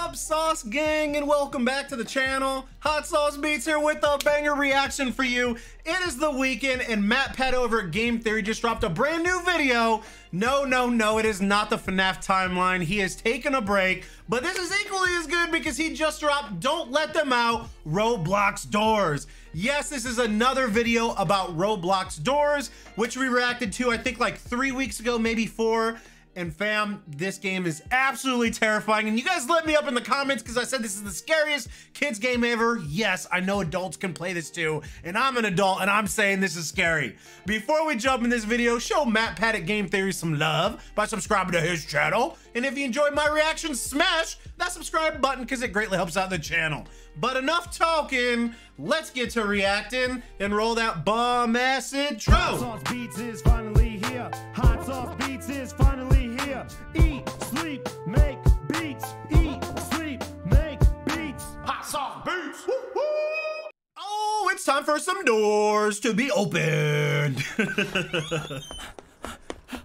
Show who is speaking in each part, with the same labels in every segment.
Speaker 1: up, Sauce Gang, and welcome back to the channel. Hot Sauce Beats here with a banger reaction for you. It is the weekend, and MatPat over at Game Theory just dropped a brand new video. No, it is not the FNAF timeline. He has taken a break, but this is equally as good because he just dropped Don't Let Them Out Roblox Doors. Yes, this is another video about Roblox Doors, which we reacted to, I think like 3 weeks ago, maybe 4. And fam, this game is absolutely terrifying. And you guys let me up in the comments because I said this is the scariest kids game ever. Yes, I know adults can play this too. And I'm an adult and I'm saying this is scary. Before we jump in this video, show MatPat at Game Theory some love by subscribing to his channel. And if you enjoyed my reaction, smash that subscribe button because it greatly helps out the channel. But enough talking, let's get to reacting and roll that bomb ass intro.
Speaker 2: Hot Sauce Beats is finally here. Hot Sauce Beats is finally here. Eat, sleep, make beats. Eat, sleep, make beats.
Speaker 1: Hot Sauce Beats. Woo -hoo. Oh, it's time for some doors to be opened.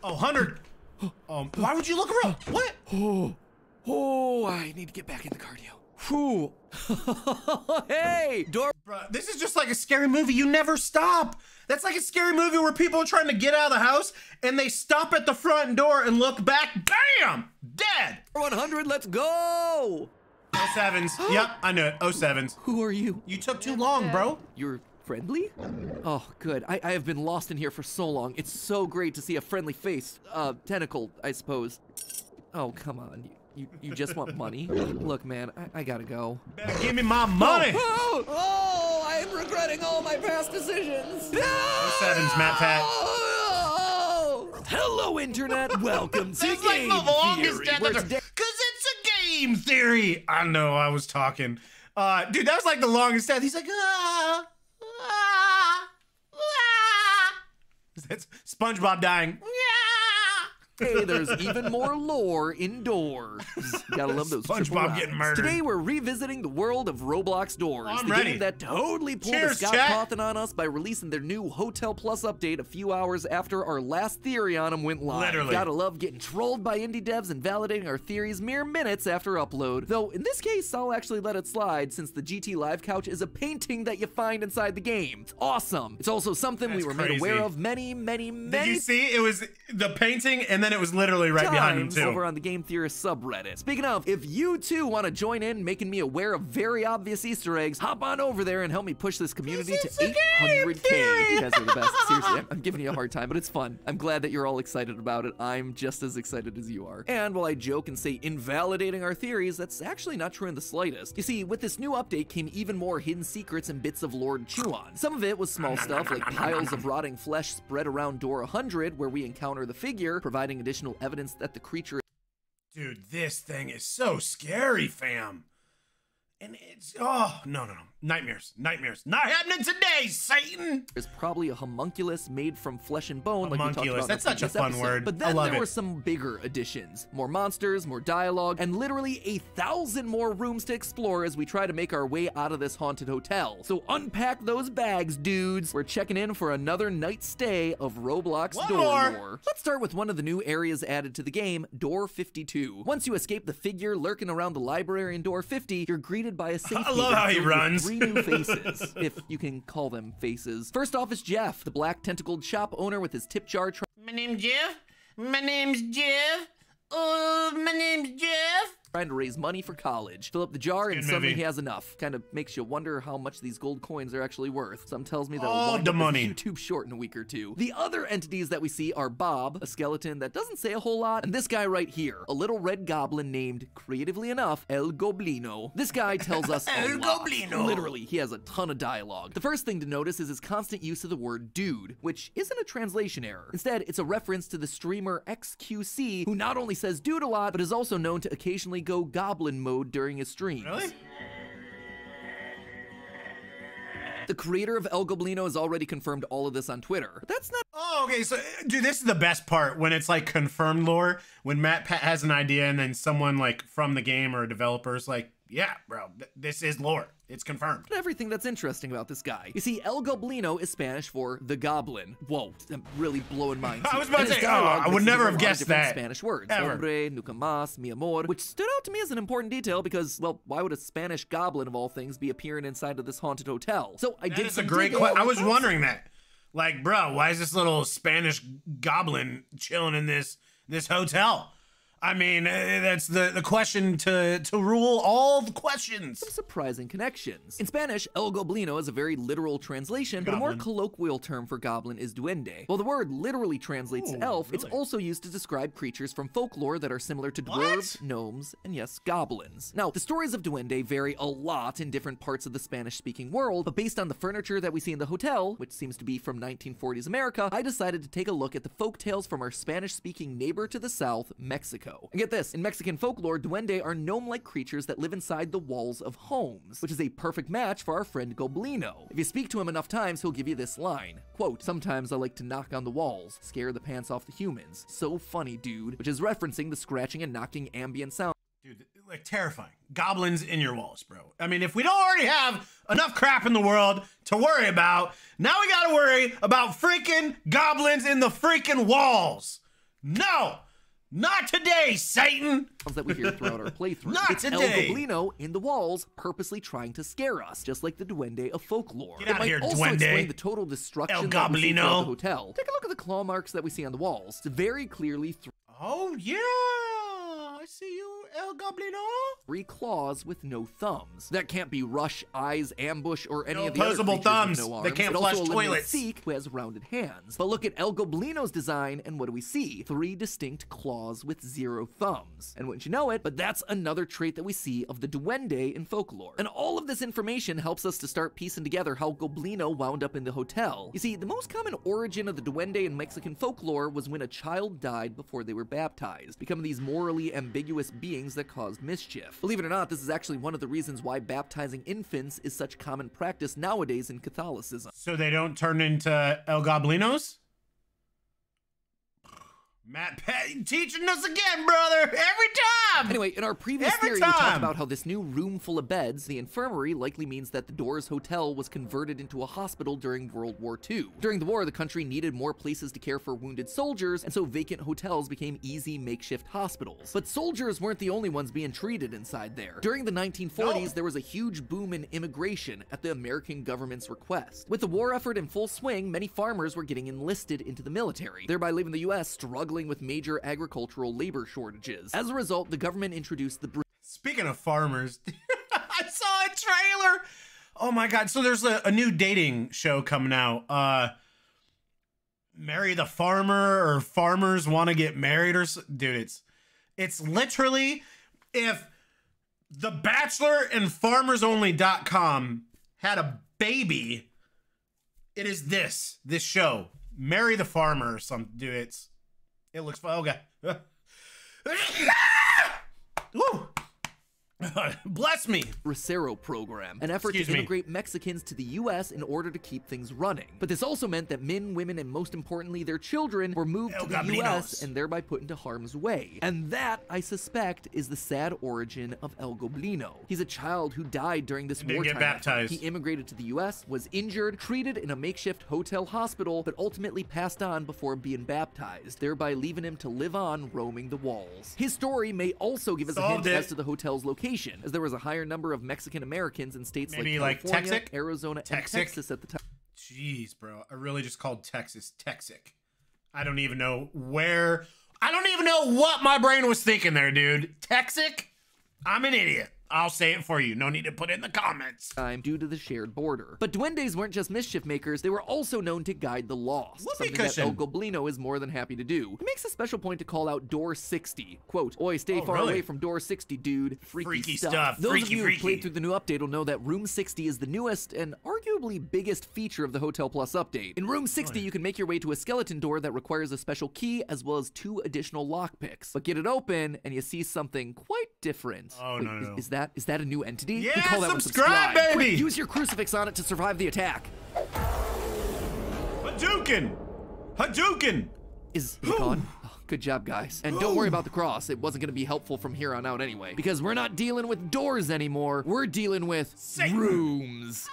Speaker 1: Oh, 100. Why would you look around? What?
Speaker 3: Oh, I need to get back into cardio. Whew. Hey, door.
Speaker 1: Bruh, this is just like a scary movie. You never stop. That's like a scary movie where people are trying to get out of the house and they stop at the front door and look back. Bam! Dead.
Speaker 3: 100, let's go.
Speaker 1: 07s. Yep, I knew it. 07s.
Speaker 3: Who are you?
Speaker 1: You took too long, bro.
Speaker 3: You're friendly? Oh, good. I have been lost in here for so long. It's so great to see a friendly face. Tentacle, I suppose. Oh, come on. You just want money? Look, man, I gotta go.
Speaker 1: Better give me my money.
Speaker 3: Oh, I am regretting all my past decisions.
Speaker 1: 07s, MatPat.
Speaker 3: Hello, Internet. Welcome to
Speaker 1: It's like
Speaker 3: Game
Speaker 1: the longest
Speaker 3: Theory.
Speaker 1: death
Speaker 3: where
Speaker 1: ever.
Speaker 3: today-
Speaker 1: Cause it's a game theory. I know, I was talking. Dude, that was like the longest death. He's like, That's SpongeBob dying.
Speaker 3: Hey, there's even more lore indoors. Gotta love those triple
Speaker 1: SpongeBob
Speaker 3: rhymes.
Speaker 1: getting murdered.
Speaker 3: Today we're revisiting the world of Roblox Doors.
Speaker 1: I'm
Speaker 3: the
Speaker 1: ready.
Speaker 3: game that totally pulled
Speaker 1: Cheers,
Speaker 3: a Scott
Speaker 1: chat.
Speaker 3: Cawthon on us by releasing their new Hotel Plus update a few hours after our last theory on them went live.
Speaker 1: Literally.
Speaker 3: Gotta love getting trolled by indie devs and validating our theories mere minutes after upload. Though in this case, I'll actually let it slide since the GT Live couch is a painting that you find inside the game. It's awesome. It's also something we
Speaker 1: That's
Speaker 3: were made aware
Speaker 1: crazy.
Speaker 3: of many
Speaker 1: Did you see? It was the painting and then it was literally right behind him
Speaker 3: times
Speaker 1: too.
Speaker 3: over on the Game Theorist subreddit. Speaking of, if you too want to join in making me aware of very obvious Easter eggs, hop on over there and help me push this community to 800K. You guys are the best. Seriously, I'm giving you a hard time, but it's fun. I'm glad that you're all excited about it. I'm just as excited as you are. And while I joke and say invalidating our theories, that's actually not true in the slightest. You see, with this new update came even more hidden secrets and bits of lore to chew on. Some of it was small stuff like piles of rotting flesh spread around door 100 where we encounter the figure, providing additional evidence that the creature.
Speaker 1: Dude, this thing is so scary, fam. And it's, oh, no. Nightmares. Not happening today, Satan.
Speaker 3: Is probably a homunculus made from flesh and bone, like we talked
Speaker 1: Homunculus.
Speaker 3: about.
Speaker 1: That's
Speaker 3: in the
Speaker 1: such a
Speaker 3: previous
Speaker 1: fun
Speaker 3: episode.
Speaker 1: word.
Speaker 3: But
Speaker 1: I
Speaker 3: then
Speaker 1: love
Speaker 3: there
Speaker 1: it.
Speaker 3: were some bigger additions, more monsters, more dialogue, and literally 1,000 more rooms to explore as we try to make our way out of this haunted hotel. So unpack those bags, dudes. We're checking in for another night's stay of Roblox
Speaker 1: One
Speaker 3: Door
Speaker 1: more.
Speaker 3: lore. Let's start with one of the new areas added to the game, Door 52. Once you escape the figure lurking around the library in Door 50, you're greeted by a safe
Speaker 1: I love how he
Speaker 3: haven filled with
Speaker 1: runs.
Speaker 3: 3 new faces, if you can call them faces. First off is Jeff, the black tentacled shop owner with his tip jar.
Speaker 1: My name's Jeff. My name's Jeff. Oh, my name's Jeff.
Speaker 3: Trying to raise money for college. Fill up the jar and
Speaker 1: Good
Speaker 3: suddenly
Speaker 1: movie.
Speaker 3: he has enough. Kind of makes you wonder how much these gold coins are actually worth. Some tells me that
Speaker 1: All
Speaker 3: we'll wind
Speaker 1: the
Speaker 3: up with
Speaker 1: money.
Speaker 3: YouTube short in a week or two. The other entities that we see are Bob, a skeleton that doesn't say a whole lot, and this guy right here, a little red goblin named, creatively enough, El Goblino. This guy tells us a
Speaker 1: El
Speaker 3: lot.
Speaker 1: Goblino.
Speaker 3: Literally, he has a ton of dialogue. The first thing to notice is his constant use of the word dude, which isn't a translation error. Instead, it's a reference to the streamer XQC, who not only says dude a lot, but is also known to occasionally go goblin mode during his streams.
Speaker 1: Really?
Speaker 3: The creator of El Goblino has already confirmed all of this on Twitter. But that's not
Speaker 1: Oh, okay. So, dude, this is the best part when it's like confirmed lore. When MatPat has an idea and then someone like from the game or a developer is like, yeah, bro, this is lore. It's confirmed.
Speaker 3: Everything that's interesting about this guy. You see, El Goblino is Spanish for the goblin. Whoa, I'm really blowing minds.
Speaker 1: I was about to say, I would never have guessed that.
Speaker 3: Spanish words.
Speaker 1: Ever.
Speaker 3: Hombre, nunca más, mi amor, which stood out to me as an important detail because, well, why would a Spanish goblin of all things be appearing inside of this haunted hotel? So I did
Speaker 1: That's a
Speaker 3: some
Speaker 1: great
Speaker 3: digging.
Speaker 1: question. I was wondering that. Like, bro, why is this little Spanish goblin chilling in this hotel? I mean, that's the question to rule all the questions.
Speaker 3: Some surprising connections. In Spanish, El Goblino is a very literal translation, but a more colloquial term for goblin is duende. While the word literally translates to elf, it's also used to describe creatures from folklore that are similar to dwarves, gnomes, and yes, goblins. Now, the stories of duende vary a lot in different parts of the Spanish-speaking world, but based on the furniture that we see in the hotel, which seems to be from 1940s America, I decided to take a look at the folktales from our Spanish-speaking neighbor to the south, Mexico. And get this, in Mexican folklore, duende are gnome-like creatures that live inside the walls of homes, which is a perfect match for our friend Goblino. If you speak to him enough times, he'll give you this line, quote, "Sometimes I like to knock on the walls, scare the pants off the humans. So funny, dude," which is referencing the scratching and knocking ambient sound.
Speaker 1: Dude, like terrifying. Goblins in your walls, bro. I mean, if we don't already have enough crap in the world to worry about, now we gotta worry about freaking goblins in the freaking walls. No! Not today, Satan!
Speaker 3: That we hear throughout our playthrough.
Speaker 1: Not
Speaker 3: it's
Speaker 1: today.
Speaker 3: El Goblino in the walls, purposely trying to scare us, just like the duende of folklore.
Speaker 1: Get out
Speaker 3: it might
Speaker 1: here,
Speaker 3: also
Speaker 1: duende.
Speaker 3: explain the total destruction
Speaker 1: El
Speaker 3: that we see
Speaker 1: Goblino.
Speaker 3: throughout the hotel. Take a look at the claw marks that we see on the walls. It's very clearly
Speaker 1: Oh, yeah! I see you, El Goblino.
Speaker 3: 3 claws with no thumbs. That can't be Rush, Eyes, Ambush, or any
Speaker 1: No
Speaker 3: of the other
Speaker 1: opposable
Speaker 3: creatures
Speaker 1: thumbs.
Speaker 3: with no
Speaker 1: They
Speaker 3: arms.
Speaker 1: can't
Speaker 3: It
Speaker 1: flush
Speaker 3: also eliminates
Speaker 1: toilets.
Speaker 3: Seek, who has rounded hands. But look at El Goblino's design, and what do we see? 3 distinct claws with 0 thumbs. And wouldn't you know it, but that's another trait that we see of the duende in folklore. And all of this information helps us to start piecing together how Goblino wound up in the hotel. You see, the most common origin of the duende in Mexican folklore was when a child died before they were baptized, becoming these morally ambiguous beings that caused mischief. Believe it or not, this is actually one of the reasons why baptizing infants is such common practice nowadays in Catholicism.
Speaker 1: So they don't turn into El Goblinos? Matt teaching us again, brother, every time!
Speaker 3: Anyway, in our previous
Speaker 1: Every
Speaker 3: theory, we talked
Speaker 1: time.
Speaker 3: about how this new room full of beds, the infirmary, likely means that the Doors Hotel was converted into a hospital during World War II. During the war, the country needed more places to care for wounded soldiers, and so vacant hotels became easy makeshift hospitals. But soldiers weren't the only ones being treated inside there. During the 1940s, there was a huge boom in immigration at the American government's request. With the war effort in full swing, many farmers were getting enlisted into the military, thereby leaving the US struggling with major agricultural labor shortages. As a result, the government introduced the
Speaker 1: Speaking of farmers, I saw a trailer. Oh my God. So there's a new dating show coming out. Marry the Farmer, or Farmers Want to Get Married, or dude, it's literally if The Bachelor and FarmersOnly.com had a baby, it is this show. Marry the Farmer or something, dude. It looks fun. Okay. Woo. Bless me.
Speaker 3: Bracero program, an effort to integrate Mexicans to the US in order to keep things running. But this also meant that men, women, and most importantly their children were moved to the US and thereby put into harm's way. And that, I suspect, is the sad origin of El Goblino. He's a child who died during this wartime.
Speaker 1: Get baptized.
Speaker 3: He immigrated to the US, was injured, treated in a makeshift hotel hospital, but ultimately passed on before being baptized, thereby leaving him to live on roaming the walls. His story may also give us a hint as to the hotel's location, as there was a higher number of Mexican Americans in states like California, Arizona, and Texas at the time.
Speaker 1: Jeez, bro. I really just called Texas Texic. I don't even know where. I don't even know what my brain was thinking there, dude. Texic? I'm an idiot. I'll say it for you. No need to put it in the comments.
Speaker 3: Due to the shared border. But duendes weren't just mischief makers, they were also known to guide the lost. Something that El Goblino is more than happy to do. He makes a special point to call out Door 60. Quote, "Oi, stay far away from Door 60, dude. Freaky stuff. Those of you who played through the new update will know that Room 60 is the newest and arguably biggest feature of the Hotel Plus update. In Room 60, you can make your way to a skeleton door that requires a special key as well as 2 additional lockpicks. But get it open and you see something quite different.
Speaker 1: Oh,
Speaker 3: wait,
Speaker 1: no.
Speaker 3: Is that a new entity?
Speaker 1: Yeah,
Speaker 3: we call that
Speaker 1: subscribe, baby!
Speaker 3: Quick, use your crucifix on it to survive the attack.
Speaker 1: Hadouken! Hadouken!
Speaker 3: Is it gone? Oh, Good job, guys. And don't worry about the cross. It wasn't going to be helpful from here on out anyway, because we're not dealing with doors anymore. We're dealing with rooms.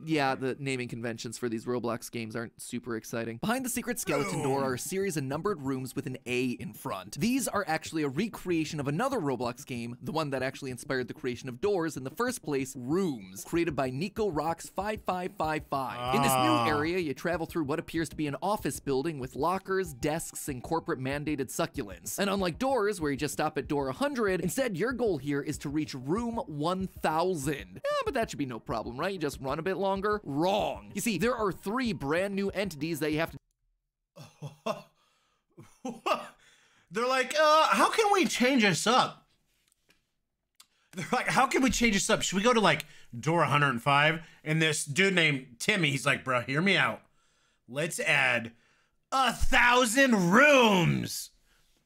Speaker 3: Yeah, the naming conventions for these Roblox games aren't super exciting. Behind the secret skeleton door are a series of numbered rooms with an A in front. These are actually a recreation of another Roblox game, the one that actually inspired the creation of doors in the first place, Rooms, created by Nico Rocks 5555. In this new area, you travel through what appears to be an office building with lockers, desks, and corporate mandated succulents. And unlike doors, where you just stop at door 100, instead your goal here is to reach room 1000. Yeah, but that should be no problem, right? You just run a bit longer. Wrong. You see, there are 3 brand new entities that you have to...
Speaker 1: They're like, how can we change this up? They're like, how can we change this up? Should we go to like door 105? And this dude named Timmy, he's like, bro, hear me out. Let's add 1,000 rooms.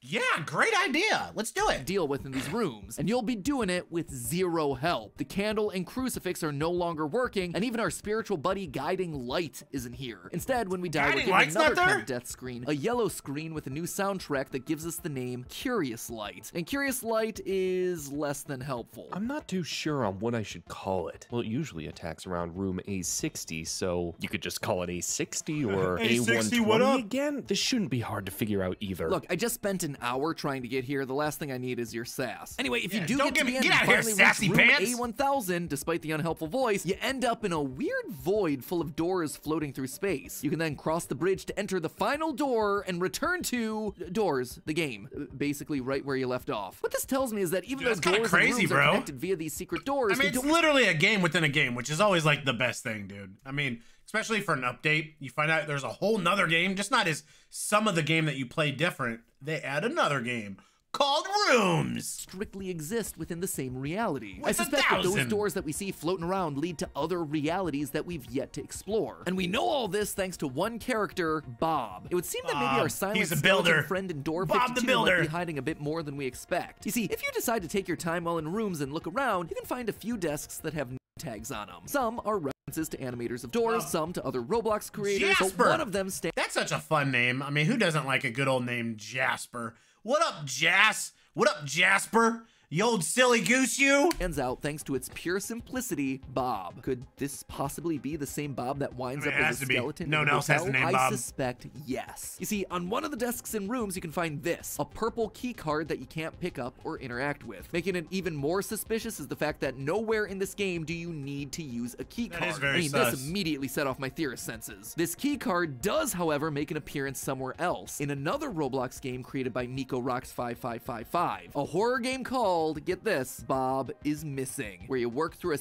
Speaker 1: Yeah, great idea. Let's do it.
Speaker 3: Deal with in these rooms, and you'll be doing it with 0 help. The candle and crucifix are no longer working, and even our spiritual buddy Guiding Light isn't here. Instead, when we die, we're given another kind of death screen, a yellow screen with a new soundtrack that gives us the name Curious Light. And Curious Light is less than helpful.
Speaker 4: I'm not too sure on what I should call it. Well, it usually attacks around room A60, so you could just call it A60 or A120
Speaker 1: what up?
Speaker 4: again? This shouldn't be hard to figure out either.
Speaker 3: Look, I just spent an hour trying to get here. The last thing I need is your sass. Anyway, if you do
Speaker 1: don't
Speaker 3: get to the end
Speaker 1: get out
Speaker 3: and
Speaker 1: of here,
Speaker 3: finally
Speaker 1: sassy
Speaker 3: reach room
Speaker 1: pants.
Speaker 3: A1000, despite the unhelpful voice, you end up in a weird void full of doors floating through space. You can then cross the bridge to enter the final door and return to Doors, the game, basically right where you left off. What this tells me is that even though doors and rooms are connected via these secret doors,
Speaker 1: I mean, it's literally a game within a game, which is always like the best thing, dude. I mean, especially for an update, you find out there's a whole nother game, just not as some of the game that you play different. They add another game called Rooms.
Speaker 3: Strictly exist within the same reality. I
Speaker 1: With
Speaker 3: suspect that those
Speaker 1: 1,000.
Speaker 3: doors that we see floating around lead to other realities that we've yet to explore. And we know all this thanks to one character, Bob. It would seem that maybe our silent
Speaker 1: he's a
Speaker 3: skeleton
Speaker 1: builder.
Speaker 3: friend in door
Speaker 1: Bob
Speaker 3: 52
Speaker 1: the builder.
Speaker 3: might be hiding a bit more than we expect. You see, if you decide to take your time while in Rooms and look around, you can find a few desks that have tags on them. Some are references to animators of doors, some to other Roblox creators,
Speaker 1: Jasper.
Speaker 3: but one of them stands
Speaker 1: That's such a fun name. I mean, who doesn't like a good old name, Jasper? What up, Jas? What up, Jasper? You old silly goose, you?
Speaker 3: out thanks to its pure simplicity, Bob. Could this possibly be the same Bob that winds
Speaker 1: I mean,
Speaker 3: up
Speaker 1: it
Speaker 3: as
Speaker 1: has
Speaker 3: a
Speaker 1: to be.
Speaker 3: skeleton?
Speaker 1: No
Speaker 3: in
Speaker 1: one
Speaker 3: the
Speaker 1: else has
Speaker 3: hotel?
Speaker 1: the name
Speaker 3: I
Speaker 1: Bob.
Speaker 3: suspect yes. You see, on one of the desks in Rooms, you can find this, a purple key card that you can't pick up or interact with. Making it even more suspicious is the fact that nowhere in this game do you need to use a key card.
Speaker 1: That is very
Speaker 3: I mean,
Speaker 1: sus.
Speaker 3: this immediately set off my theorist senses. This key card does, however, make an appearance somewhere else, in another Roblox game created by Nico Rocks 5555. A horror game called, get this, Bob is Missing, where you work through a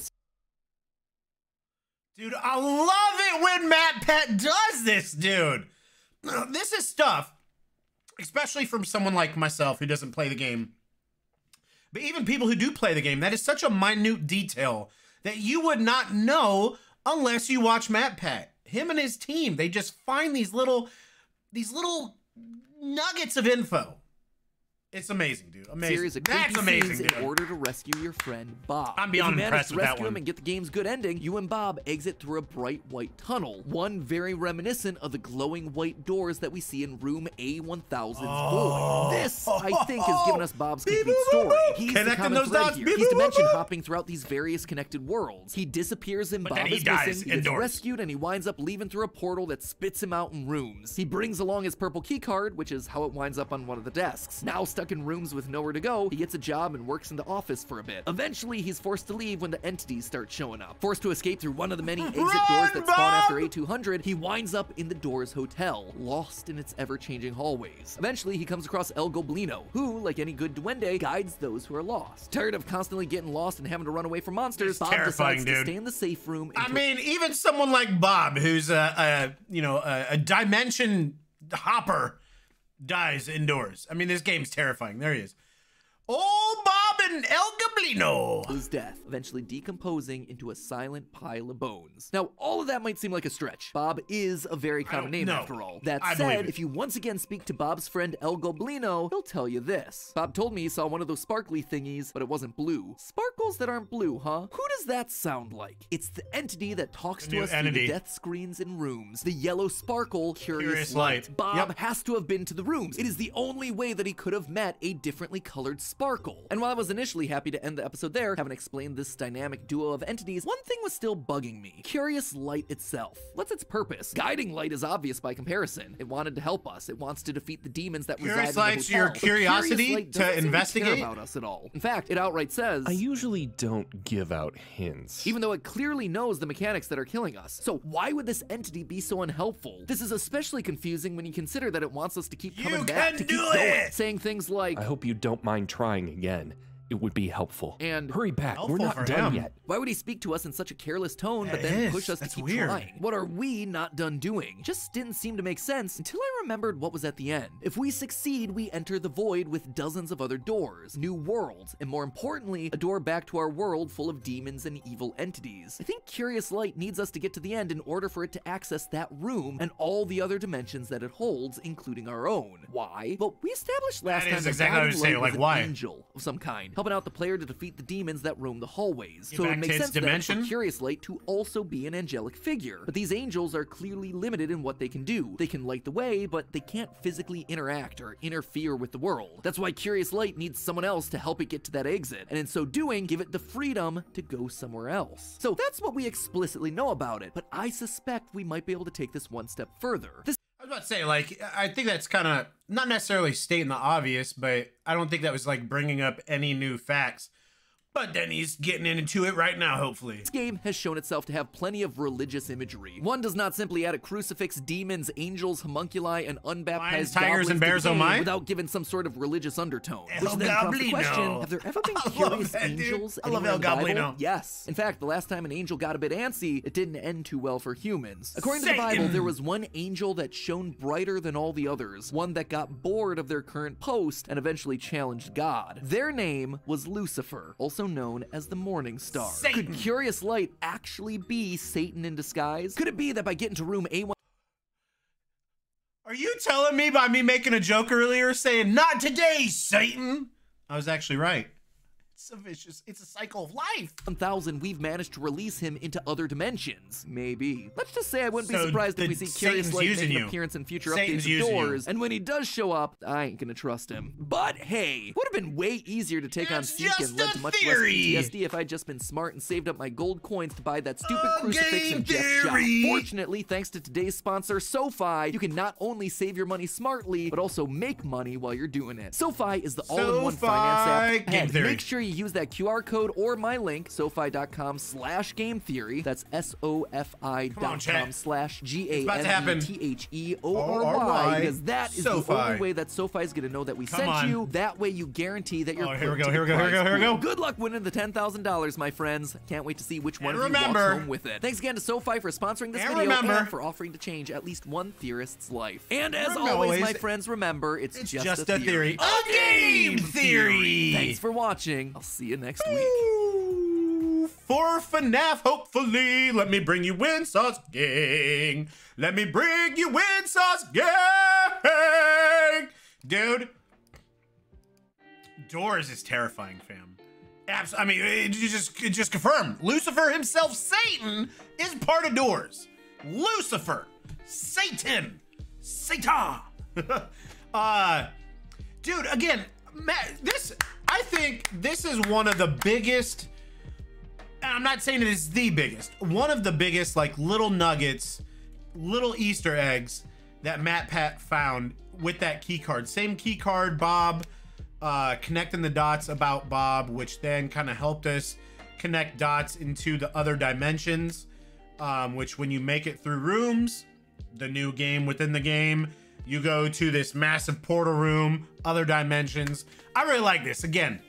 Speaker 1: Dude, I love it when Matt Pet does this, dude. This is stuff, especially from someone like myself who doesn't play the game. But even people who do play the game, that is such a minute detail that you would not know unless you watch Matt Pet. Him and his team, they just find these little nuggets of info. It's amazing, dude. Amazing.
Speaker 3: series of
Speaker 1: That's
Speaker 3: creepy
Speaker 1: amazing,
Speaker 3: scenes
Speaker 1: dude.
Speaker 3: in order to rescue your friend Bob.
Speaker 1: I'm beyond
Speaker 3: if you manage
Speaker 1: impressed
Speaker 3: to
Speaker 1: with that
Speaker 3: rescue him
Speaker 1: one.
Speaker 3: and get the game's good ending, you and Bob exit through a bright white tunnel, one very reminiscent of the glowing white doors that we see in room A1000's void. This, I think, has given us Bob's complete story. He's the
Speaker 1: Connecting
Speaker 3: common
Speaker 1: those
Speaker 3: thread
Speaker 1: dots.
Speaker 3: here.
Speaker 1: Beep,
Speaker 3: He's
Speaker 1: boop, boop,
Speaker 3: dimension
Speaker 1: boop.
Speaker 3: hopping throughout these various connected worlds. He disappears and
Speaker 1: But
Speaker 3: Bob
Speaker 1: then he
Speaker 3: is
Speaker 1: dies
Speaker 3: missing. He gets
Speaker 1: indoors.
Speaker 3: rescued and he winds up leaving through a portal that spits him out in Rooms. He brings along his purple key card, which is how it winds up on one of the desks. Now stuck in Rooms with nowhere to go, he gets a job and works in the office for a bit. Eventually, he's forced to leave when the entities start showing up. Forced to escape through one of the many exit doors that spawn after A200, he winds up in the Doors Hotel, lost in its ever-changing hallways. Eventually, he comes across El Goblino, who, like any good duende, guides those who are lost. Tired of constantly getting lost and having to run away from monsters,
Speaker 1: It's
Speaker 3: Bob
Speaker 1: terrifying,
Speaker 3: decides to
Speaker 1: dude.
Speaker 3: stay in the safe room.
Speaker 1: I mean, even someone like Bob, who's a dimension hopper, dies indoors. I mean, this game's terrifying. There he is. Oh, Bob and El Goblino.
Speaker 3: his death, eventually decomposing into a silent pile of bones. Now, all of that might seem like a stretch. Bob is a very common name
Speaker 1: no.
Speaker 3: after all. That
Speaker 1: I believe
Speaker 3: said,
Speaker 1: it.
Speaker 3: if you once again speak to Bob's friend El Goblino, he'll tell you this. Bob told me he saw one of those sparkly thingies, but it wasn't blue. Sparkles that aren't blue, huh? Who does that sound like? It's the entity that talks
Speaker 1: The
Speaker 3: to
Speaker 1: new
Speaker 3: us through
Speaker 1: entity.
Speaker 3: the death screens in rooms. The yellow sparkle, Curious
Speaker 1: Curious
Speaker 3: Light.
Speaker 1: Light.
Speaker 3: Bob
Speaker 1: Yep.
Speaker 3: has to have been to the rooms. It is the only way that he could have met a differently colored sparkle. And while I was initially happy to end the episode there, having explained this dynamic duo of entities, one thing was still bugging me. Curious Light itself. What's its purpose? Guiding Light is obvious by comparison. It wanted to help us. It wants to defeat the demons that reside
Speaker 1: Curious
Speaker 3: in the
Speaker 1: Light's
Speaker 3: hotel.
Speaker 1: your
Speaker 3: But
Speaker 1: curiosity
Speaker 3: Curious Light
Speaker 1: to
Speaker 3: doesn't seem
Speaker 1: investigate?
Speaker 3: care about us at all. In fact, it outright says,
Speaker 4: I usually don't give out hints.
Speaker 3: even though it clearly knows the mechanics that are killing us. So why would this entity be so unhelpful? This is especially confusing when you consider that it wants us to keep coming back, to keep
Speaker 1: do
Speaker 3: going,
Speaker 1: it!
Speaker 3: saying things like,
Speaker 4: I hope you don't mind trying again. It would be helpful.
Speaker 3: And-
Speaker 4: hurry back. We're
Speaker 1: Helpful
Speaker 4: not
Speaker 1: for
Speaker 4: done
Speaker 1: him.
Speaker 4: yet.
Speaker 3: why would he speak to us in such a careless tone, but
Speaker 1: It
Speaker 3: then
Speaker 1: is.
Speaker 3: push us
Speaker 1: That's
Speaker 3: to keep
Speaker 1: weird.
Speaker 3: trying? What are we not done doing? Just didn't seem to make sense until I remembered what was at the end. If we succeed, we enter the void with dozens of other doors, new worlds, and more importantly, a door back to our world full of demons and evil entities. I think Curious Light needs us to get to the end in order for it to access that room and all the other dimensions that it holds, including our own. Why? Well, we established last
Speaker 1: That
Speaker 3: time
Speaker 1: is
Speaker 3: that
Speaker 1: exactly what I
Speaker 3: Guiding
Speaker 1: was saying,
Speaker 3: Light
Speaker 1: like,
Speaker 3: was an
Speaker 1: why?
Speaker 3: angel of some kind, helping out the player to defeat the demons that roam the hallways.
Speaker 1: Get
Speaker 3: So it
Speaker 1: back
Speaker 3: makes
Speaker 1: to its
Speaker 3: sense then
Speaker 1: dimension?
Speaker 3: for Curious Light to also be an angelic figure. But these angels are clearly limited in what they can do. They can light the way, but they can't physically interact or interfere with the world. That's why Curious Light needs someone else to help it get to that exit, and in so doing, give it the freedom to go somewhere else. So that's what we explicitly know about it, but I suspect we might be able to take this one step further. This
Speaker 1: I was about to say, like, I think that's kind of not necessarily stating the obvious, but I don't think that was like bringing up any new facts. But then he's getting into it right now, hopefully.
Speaker 3: game has shown itself to have plenty of religious imagery. One does not simply add a crucifix, demons, angels, homunculi, and unbaptized
Speaker 1: Lions, tigers,
Speaker 3: goblins
Speaker 1: and
Speaker 3: to the
Speaker 1: bears, oh
Speaker 3: game
Speaker 1: my.
Speaker 3: without giving some sort of religious undertone.
Speaker 1: El
Speaker 3: Which then prompts the
Speaker 1: Goblino.
Speaker 3: question, have there ever been
Speaker 1: I love
Speaker 3: curious
Speaker 1: that, dude.
Speaker 3: angels
Speaker 1: I love
Speaker 3: anywhere
Speaker 1: El
Speaker 3: in the Bible?
Speaker 1: Goblino.
Speaker 3: Yes. In fact, the last time an angel got a bit antsy, it didn't end too well for humans. According to the
Speaker 1: Satan.
Speaker 3: Bible, there was one angel that shone brighter than all the others, one that got bored of their current post and eventually challenged God. Their name was Lucifer, also known as the Morning Star.
Speaker 1: Satan.
Speaker 3: Could Curious Light actually be Satan in disguise? Could it be that by getting to room A1
Speaker 1: Are you telling me by me making a joke earlier saying, not today, Satan? I was actually right. It's a cycle of life.
Speaker 3: 1000, we've managed to release him into other dimensions? Maybe. Let's just say I wouldn't be
Speaker 1: So
Speaker 3: surprised if
Speaker 1: the
Speaker 3: we see Curious
Speaker 1: Satan's
Speaker 3: Light make
Speaker 1: using
Speaker 3: an
Speaker 1: you.
Speaker 3: appearance in future
Speaker 1: Satan's
Speaker 3: updates of
Speaker 1: using you.
Speaker 3: Doors, and when he does show up, I ain't gonna trust him. But hey, would have been way easier to take on
Speaker 1: It's
Speaker 3: Zeke
Speaker 1: just
Speaker 3: and led
Speaker 1: a
Speaker 3: to much
Speaker 1: theory.
Speaker 3: less PTSD if I'd just been smart and saved up my gold coins to buy that stupid
Speaker 1: A
Speaker 3: crucifix
Speaker 1: game
Speaker 3: in Jeff's shop.
Speaker 1: theory.
Speaker 3: Fortunately, thanks to today's sponsor, SoFi, you can not only save your money smartly, but also make money while you're doing it. SoFi is the all-in-one
Speaker 1: SoFi
Speaker 3: finance app.
Speaker 1: Game
Speaker 3: And
Speaker 1: Theory.
Speaker 3: make sure you use that QR code or my link, SoFi.com/GameTheory. That's
Speaker 1: Come on, chat.
Speaker 3: SoFi.com/GameTheory, because that is
Speaker 1: SoFi.
Speaker 3: the only way that SoFi is going to know that we
Speaker 1: Come
Speaker 3: sent
Speaker 1: on.
Speaker 3: you. That way you guarantee that you're
Speaker 1: Oh, here we
Speaker 3: put
Speaker 1: go,
Speaker 3: to
Speaker 1: here we
Speaker 3: the
Speaker 1: go, here we
Speaker 3: prize
Speaker 1: go, here we
Speaker 3: pool.
Speaker 1: go.
Speaker 3: Good luck winning the $10,000, my friends. Can't wait to see which one
Speaker 1: And
Speaker 3: of you walks
Speaker 1: remember-
Speaker 3: home with it. Thanks again to SoFi for sponsoring this
Speaker 1: And
Speaker 3: video
Speaker 1: remember-
Speaker 3: and for offering to change at least one theorist's life. And as
Speaker 1: Remember
Speaker 3: always,
Speaker 1: always,
Speaker 3: my friends, remember, it's
Speaker 1: It's
Speaker 3: just a theory.
Speaker 1: A game theory.
Speaker 3: Thanks for watching. I'll see you next week.
Speaker 1: Ooh, for FNAF, hopefully. Let me bring you in, Sauce Gang. Let me bring you in, Sauce Gang. Dude, Doors is terrifying, fam. I mean, it just confirmed. Lucifer himself, Satan, is part of Doors. Lucifer, Satan, Satan. Dude, again, Matt, I think this is one of the biggest, and I'm not saying it is the biggest, one of the biggest, like, little nuggets, little Easter eggs that MatPat found with that key card. Same key card, Bob, connecting the dots about Bob, which then kind of helped us connect dots into the other dimensions, which when you make it through rooms, the new game within the game, you go to this massive portal room, other dimensions. I really like this. Again,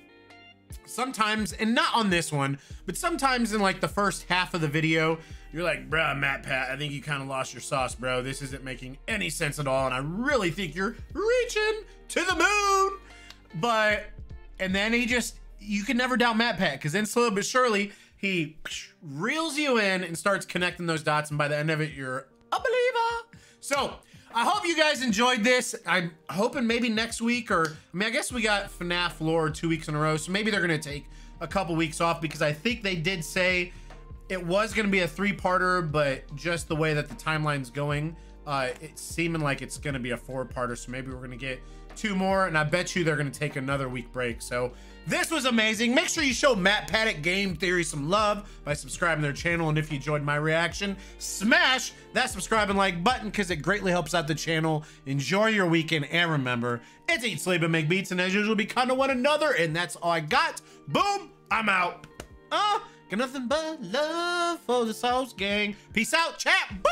Speaker 1: sometimes, and not on this one, but sometimes in like the first half of the video, you're like, bruh, MatPat, I think you kind of lost your sauce, bro. This isn't making any sense at all, and I really think you're reaching to the moon. And then he just you can never doubt MatPat, because then slowly but surely he reels you in and starts connecting those dots, and by the end of it, you're a believer. So I hope you guys enjoyed this. I'm hoping maybe next week, or I mean, I guess we got FNAF lore 2 weeks in a row, so maybe they're gonna take a couple weeks off, because I think they did say it was gonna be a 3-parter, but just the way that the timeline's going, it's seeming like it's gonna be a 4-parter, so maybe we're gonna get 2 more, and I bet you they're gonna take another week break. So this was amazing. Make sure you show MatPat Game Theory some love by subscribing to their channel, and if you enjoyed my reaction, smash that subscribe and like button, because it greatly helps out the channel. Enjoy your weekend, and remember, it's eat, sleep, and make beats, and as usual, be kind to one another, and that's all I got. Boom, I'm out. Got nothing but love for the Sauce Gang. Peace out, chat.